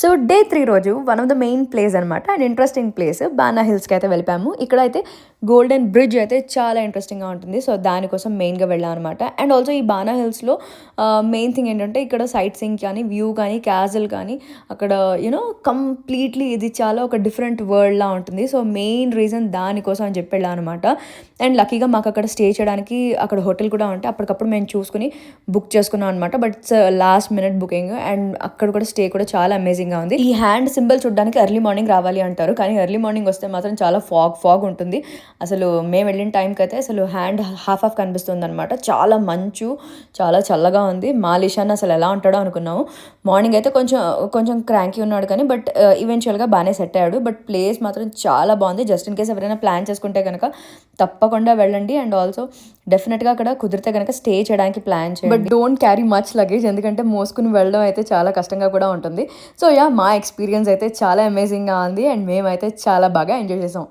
So day 3 రోజు one of the main place అనమాట and interesting place బానా హిల్స్కి అయితే వెళ్ళిపోయాము. ఇక్కడ అయితే గోల్డెన్ బ్రిడ్జ్ అయితే చాలా ఇంట్రెస్టింగ్గా ఉంటుంది. సో దానికోసం మెయిన్గా వెళ్ళాం అనమాట. అండ్ ఆల్సో ఈ బానా హిల్స్లో మెయిన్ థింగ్ ఏంటంటే ఇక్కడ సైట్ సీయింగ్ కానీ వ్యూ కానీ క్యాజల్ కానీ అక్కడ కంప్లీట్లీ ఇది చాలా ఒక డిఫరెంట్ వరల్డ్లా ఉంటుంది. సో మెయిన్ రీజన్ దానికోసం అని చెప్పి వెళ్ళాం అనమాట. అండ్ లక్కీగా మాకు అక్కడ స్టే చేయడానికి అక్కడ హోటల్ కూడా ఉంటే అప్పటికప్పుడు మేము చూసుకుని బుక్ చేసుకున్నాం అనమాట. But it's last minute booking and అక్కడ కూడా స్టే కూడా చాలా అమేజింగ్గా ఉంది. ఈ హ్యాండ్ సింబల్ చూడడానికి ఎర్లీ మార్నింగ్ రావాలి అంటారు, కానీ ఎర్లీ మార్నింగ్ వస్తే మాత్రం చాలా ఫాగ్ ఉంటుంది. అసలు మేము వెళ్ళిన టైంకి అయితే అసలు హ్యాండ్ హాఫ్ కనిపిస్తుంది అనమాట. చాలా మంచు, చాలా చల్లగా ఉంది. మాలిషాన్ అసలు ఎలా ఉంటాడో అనుకున్నాము. మార్నింగ్ అయితే కొంచెం క్రాంకీ ఉన్నాడు, కానీ బట్ ఈవెన్చువల్గా బాగానే సెట్ అయ్యాడు. బట్ ప్లేస్ మాత్రం చాలా బాగుంది. జస్ట్ ఇన్ కేస్ ఎవరైనా ప్లాన్ చేసుకుంటే కనుక తప్పకుండా వెళ్ళండి. అండ్ ఆల్సో డెఫినెట్గా అక్కడ కుదిరితే కనుక స్టే చేయడానికి ప్లాన్ చేయండి. But don't carry much luggage, ఎందుకంటే మోసుకుని వెళ్ళడం అయితే చాలా కష్టంగా కూడా ఉంటుంది. సో మా ఎక్స్పీరియన్స్ అయితే చాలా అమేజింగ్గా ఉంది అండ్ మేమైతే చాలా బాగా ఎంజాయ్ చేసాం.